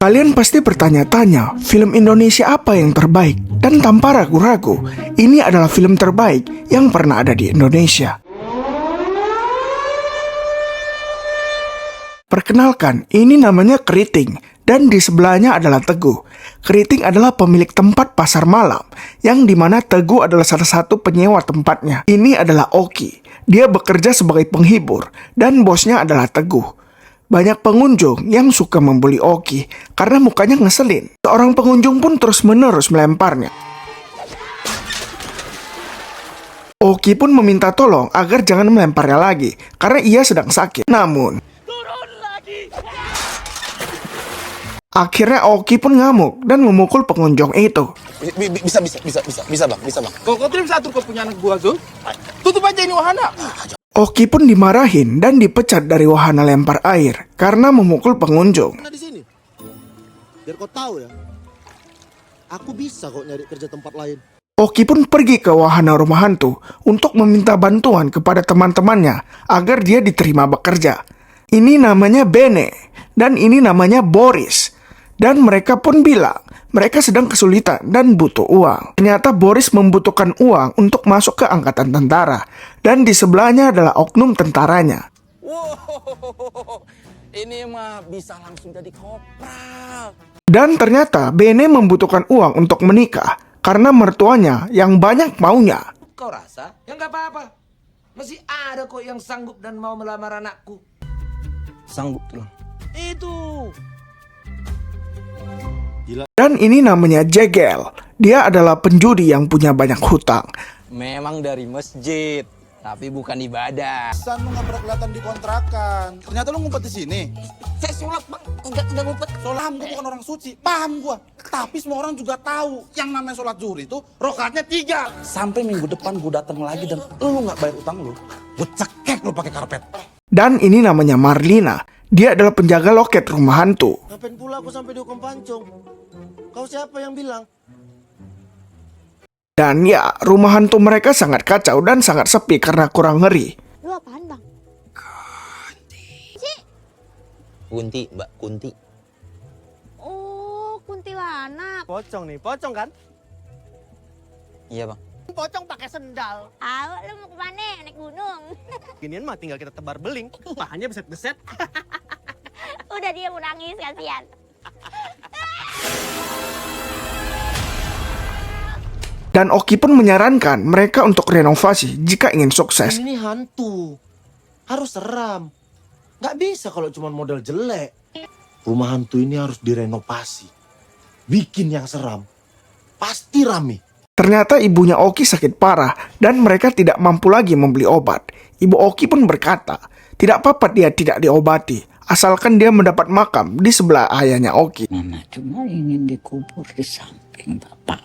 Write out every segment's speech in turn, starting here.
Kalian pasti bertanya-tanya, film Indonesia apa yang terbaik? Dan tanpa ragu-ragu, ini adalah film terbaik yang pernah ada di Indonesia. Perkenalkan, ini namanya Keriting, dan di sebelahnya adalah Teguh. Keriting adalah pemilik tempat pasar malam, yang dimana Teguh adalah salah satu penyewa tempatnya. Ini adalah Oki, dia bekerja sebagai penghibur, dan bosnya adalah Teguh. Banyak pengunjung yang suka membuli Oki karena mukanya ngeselin. Seorang pengunjung pun terus-menerus melemparnya. Oki pun meminta tolong agar jangan melemparnya lagi karena ia sedang sakit. Namun, akhirnya Oki pun ngamuk dan memukul pengunjung itu. Bisa bang. Kau terima satu kau punya anak gua tuh. Tutup aja ini wahana. Oki pun dimarahin dan dipecat dari wahana lempar air karena memukul pengunjung. Di sini. Biar kau tahu ya. Aku bisa kok nyari kerja tempat lain. Oki pun pergi ke wahana rumah hantu untuk meminta bantuan kepada teman-temannya agar dia diterima bekerja. Ini namanya Bene dan ini namanya Boris. Dan mereka pun bilang mereka sedang kesulitan dan butuh uang. Ternyata Boris membutuhkan uang untuk masuk ke angkatan tentara. Dan di sebelahnya adalah oknum tentaranya. Wow, ini mah bisa langsung jadi kopral. Dan ternyata Bene membutuhkan uang untuk menikah karena mertuanya yang banyak maunya. Kau rasa? Ya nggak apa-apa. Masih ada kok yang sanggup dan mau melamar anakku. Sanggup tuh. Itu. Dan ini namanya Jegel. Dia adalah penjudi yang punya banyak hutang. Memang dari masjid, tapi bukan ibadah. San lu nggak pernah kelihatan di kontrakan. Ternyata lu ngumpet di sini. Saya sholat bang, enggak ngumpet. Paham gua bukan orang suci, paham gua. Tapi semua orang juga tahu yang namanya sholat zuhur itu rakaatnya 3. Sampai minggu depan gua datang lagi dan lu nggak bayar utang lu, gua cekek lu pakai karpet. Dan ini namanya Marlina. Dia adalah penjaga loket rumah hantu. Ngapain pula aku sampai dihukum pancung? Kau siapa yang bilang? Dan ya, rumah hantu mereka sangat kacau dan sangat sepi karena kurang ngeri. Lu apaan bang? Kunti, Mbak Kunti. Oh, kuntilanak. Pocong nih, pocong kan? Iya bang. Pocong pakai sendal. Awak lu mau kemana? Naik gunung. Ginian mah tinggal kita tebar beling, pahanya beset-beset. Udah dia mau nangis, kasihan. Dan Oki pun menyarankan mereka untuk renovasi jika ingin sukses. Ini hantu. Harus seram. Nggak bisa kalau cuma model jelek. Rumah hantu ini harus direnovasi. Bikin yang seram. Pasti rame. Ternyata ibunya Oki sakit parah dan mereka tidak mampu lagi membeli obat. Ibu Oki pun berkata, tidak apa-apa dia tidak diobati, asalkan dia mendapat makam di sebelah ayahnya Oki. Mama cuma ingin dikubur di samping bapak.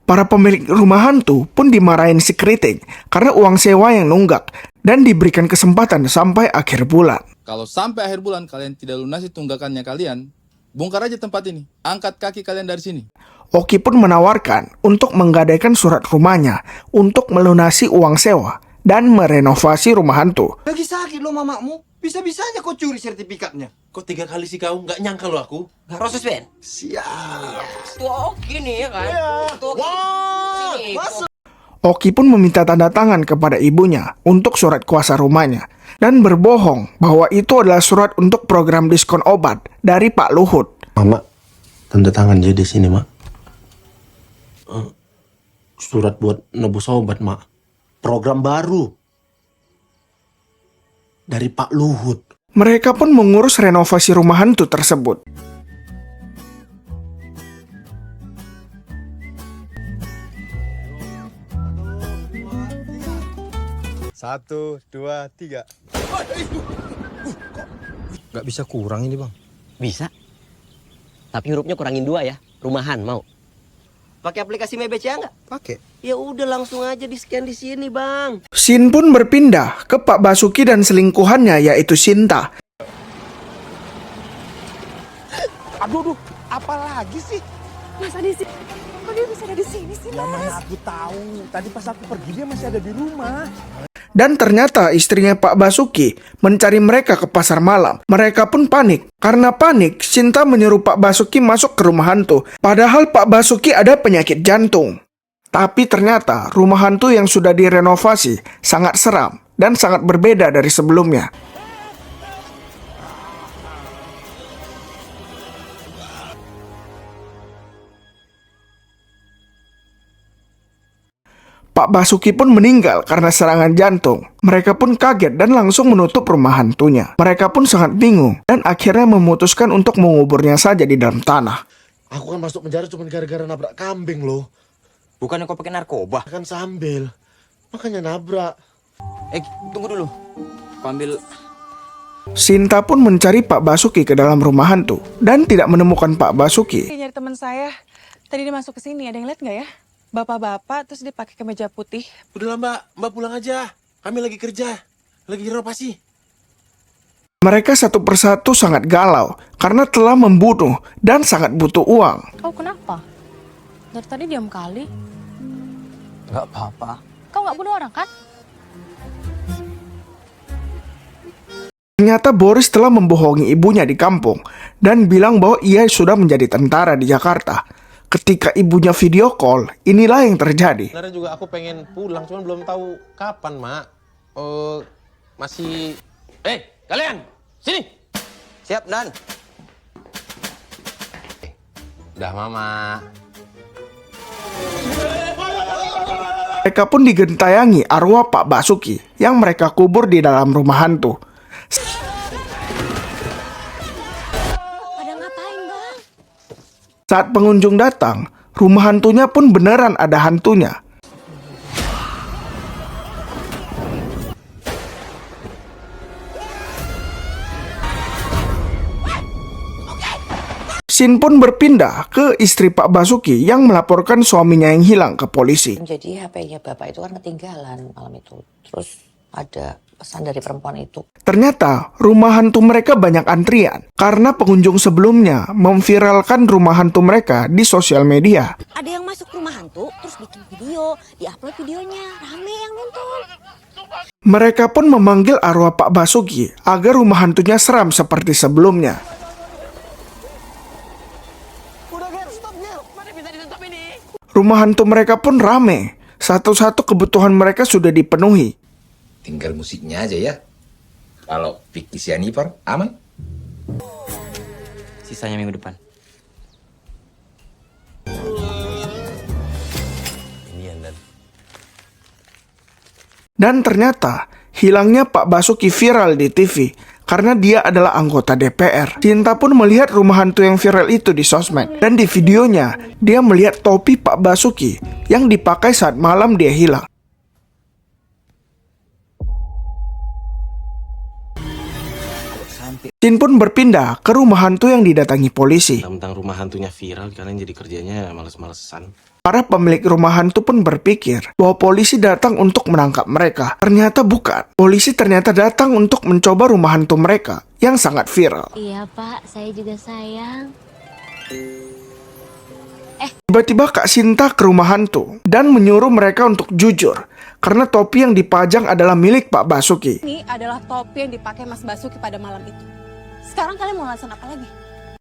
Para pemilik rumah hantu pun dimarahin si Keriting karena uang sewa yang nunggak dan diberikan kesempatan sampai akhir bulan. Kalau sampai akhir bulan kalian tidak lunasi tunggakannya kalian, bongkar aja tempat ini. Angkat kaki kalian dari sini. Oki pun menawarkan untuk menggadaikan surat rumahnya untuk melunasi uang sewa dan merenovasi rumah hantu. Lagi sakit lo mamamu. Bisa-bisanya kau curi sertifikatnya. Kok 3 kali sih kau? Nggak nyangka lo aku. Proses Ben. Siap. Tua Oki nih ya kan? Tua Oki. Sini. Oki pun meminta tanda tangan kepada ibunya untuk surat kuasa rumahnya dan berbohong bahwa itu adalah surat untuk program diskon obat dari Pak Luhut. Mama, tanda tangan jadi sini, Mak. Surat buat nebus obat, Mak. Program baru. Dari Pak Luhut. Mereka pun mengurus renovasi rumah hantu tersebut. Satu, dua, tiga. Gak bisa kurang ini bang. Bisa. Tapi hurufnya kurangin 2 ya. Rumahan mau. Pakai aplikasi MyBCA nggak? Pakai. Ya udah langsung aja di scan di sini bang. Scene pun berpindah ke Pak Basuki dan selingkuhannya yaitu Sinta. Aduh, apa lagi sih? Masa di sini? Kok dia bisa ada di sini sih, Ya Mas? mana aku tahu. Tadi pas aku pergi dia masih ada di rumah. Dan ternyata istrinya Pak Basuki mencari mereka ke pasar malam. Mereka pun panik. Karena panik, Sinta menyuruh Pak Basuki masuk ke rumah hantu. Padahal Pak Basuki ada penyakit jantung. Tapi ternyata rumah hantu yang sudah direnovasi sangat seram dan sangat berbeda dari sebelumnya. Pak Basuki pun meninggal karena serangan jantung. Mereka pun kaget dan langsung menutup rumah hantunya. Mereka pun sangat bingung dan akhirnya memutuskan untuk menguburnya saja di dalam tanah. Aku kan masuk penjara cuma gara-gara nabrak kambing loh. Bukannya kau pakai narkoba? Kan sambil. Makanya nabrak. Tunggu dulu. Kau ambil. Sinta pun mencari Pak Basuki ke dalam rumah hantu dan tidak menemukan Pak Basuki. Nyari teman saya. Tadi dia masuk ke sini. Ada yang lihat nggak ya? Bapak-bapak terus dia pakai kemeja putih. Udahlah Mbak pulang aja. Kami lagi kerja, lagi renovasi. Mereka satu persatu sangat galau karena telah membunuh dan sangat butuh uang. Kau kenapa? Dari tadi diam kali. Gak apa-apa. Kau nggak bunuh orang kan? Ternyata Boris telah membohongi ibunya di kampung dan bilang bahwa ia sudah menjadi tentara di Jakarta. Ketika ibunya video call, inilah yang terjadi. Sebenarnya juga aku pengen pulang, cuman belum tahu kapan, Mak. Masih... kalian! Sini! Siap, Dan. Udah, Mama. Mereka pun digentayangi arwah Pak Basuki yang mereka kubur di dalam rumah hantu. Pada ngapain, Bang? Saat pengunjung datang, rumah hantunya pun beneran ada hantunya. Scene pun berpindah ke istri Pak Basuki yang melaporkan suaminya yang hilang ke polisi. Jadi HP-nya bapak itu kan ketinggalan malam itu. Terus ada pesan dari perempuan itu. Ternyata rumah hantu mereka banyak antrian karena pengunjung sebelumnya memviralkan rumah hantu mereka di sosial media. Ada yang masuk rumah hantu, terus bikin video, diupload videonya, rame yang nonton. Mereka pun memanggil arwah Pak Basuki agar rumah hantunya seram seperti sebelumnya. Rumah hantu mereka pun rame. Satu-satu kebutuhan mereka sudah dipenuhi. Tinggal musiknya aja ya. Kalau Vicky Sianipar, aman. Sisanya minggu depan. Dan ternyata hilangnya Pak Basuki viral di TV karena dia adalah anggota DPR. Cinta pun melihat rumah hantu yang viral itu di sosmed. Dan di videonya, dia melihat topi Pak Basuki yang dipakai saat malam dia hilang. Scene pun berpindah ke rumah hantu yang didatangi polisi. Tentang rumah hantunya viral, kalian jadi kerjanya males-malesan. Para pemilik rumah hantu pun berpikir bahwa polisi datang untuk menangkap mereka. Ternyata bukan. Polisi ternyata datang untuk mencoba rumah hantu mereka yang sangat viral. Iya, Pak. Saya juga sayang. Tiba-tiba Kak Sinta ke rumah hantu dan menyuruh mereka untuk jujur karena topi yang dipajang adalah milik Pak Basuki. Ini adalah topi yang dipakai Mas Basuki pada malam itu. Sekarang kalian mau alasan apa lagi?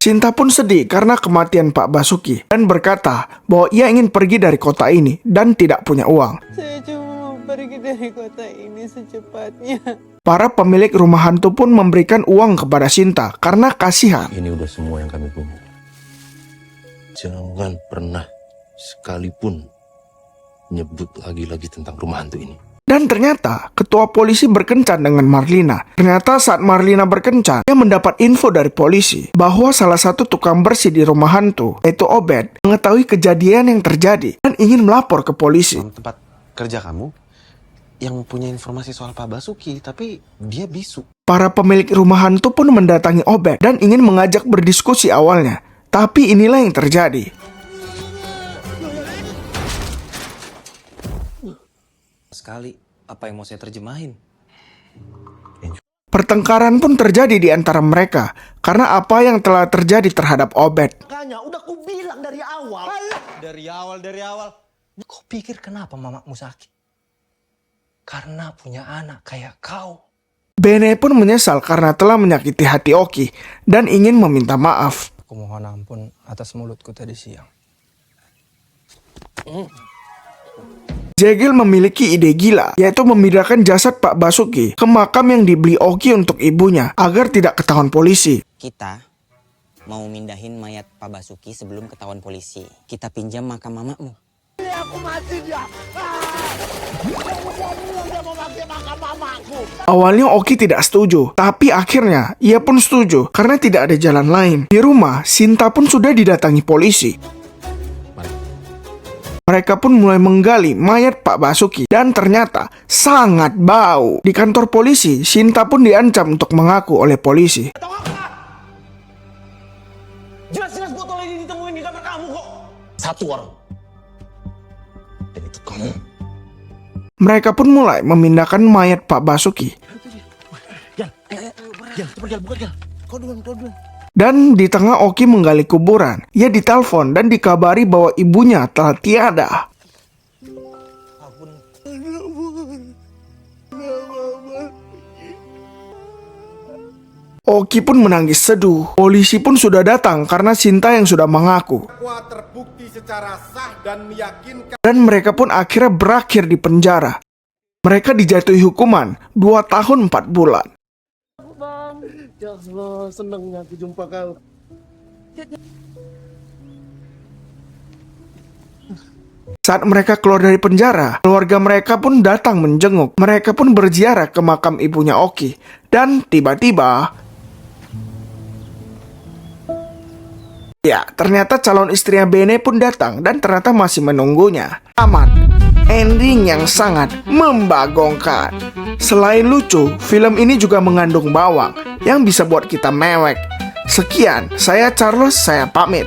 Sinta pun sedih karena kematian Pak Basuki dan berkata bahwa ia ingin pergi dari kota ini dan tidak punya uang. Saya cuma mau pergi dari kota ini secepatnya. Para pemilik rumah hantu pun memberikan uang kepada Sinta karena kasihan. Ini udah semua yang kami punya. Jangan pernah sekalipun nyebut lagi-lagi tentang rumah hantu ini. Dan ternyata ketua polisi berkencan dengan Marlina. Ternyata saat Marlina berkencan, dia mendapat info dari polisi bahwa salah satu tukang bersih di rumah hantu, yaitu Obed, mengetahui kejadian yang terjadi dan ingin melapor ke polisi. Tempat kerja kamu yang punya informasi soal Pak Basuki, tapi dia bisu. Para pemilik rumah hantu pun mendatangi Obed dan ingin mengajak berdiskusi awalnya. Tapi inilah yang terjadi. Sekali, apa yang mau saya terjemahin? Pertengkaran pun terjadi di antara mereka karena apa yang telah terjadi terhadap Obed. Makanya udah ku bilang dari awal. Dari awal. Kau pikir kenapa mamamu sakit? karena punya anak kayak kau. Bene pun menyesal karena telah menyakiti hati Oki dan ingin meminta maaf. Aku mohon ampun atas mulutku tadi siang. Jegel memiliki ide gila, yaitu memindahkan jasad Pak Basuki ke makam yang dibeli Oki untuk ibunya agar tidak ketahuan polisi. Kita mau mindahin mayat Pak Basuki sebelum ketahuan polisi. Kita pinjam makam mamamu. Awalnya Oki tidak setuju, tapi akhirnya ia pun setuju karena tidak ada jalan lain. Di rumah, Sinta pun sudah didatangi polisi. Mereka pun mulai menggali mayat Pak Basuki dan ternyata sangat bau. Di kantor polisi, Sinta pun diancam untuk mengaku oleh polisi. Jelas-jelas botol ini ditemuin di kamar kamu kok. Satu orang. Dan itu kamu. Mereka pun mulai memindahkan mayat Pak Basuki. Gal, cepet Gal, buka Gal. Kau duluan. Dan di tengah Oki menggali kuburan, ia ditelepon dan dikabari bahwa ibunya telah tiada. Oki pun menangis seduh. Polisi pun sudah datang karena Sinta yang sudah mengaku. Terbukti secara sah dan meyakinkan. Dan mereka pun akhirnya berakhir di penjara. Mereka dijatuhi hukuman 2 tahun 4 bulan. Ya Allah, senangnya aku jumpa kau. Saat mereka keluar dari penjara, keluarga mereka pun datang menjenguk. Mereka pun berziarah ke makam ibunya Oki. Dan tiba-tiba, ya, ternyata calon istrinya Bene pun datang dan ternyata masih menunggunya. Aman. Ending yang sangat membagongkan. Selain lucu, film ini juga mengandung bawang yang bisa buat kita mewek. Sekian, saya Charles, saya pamit.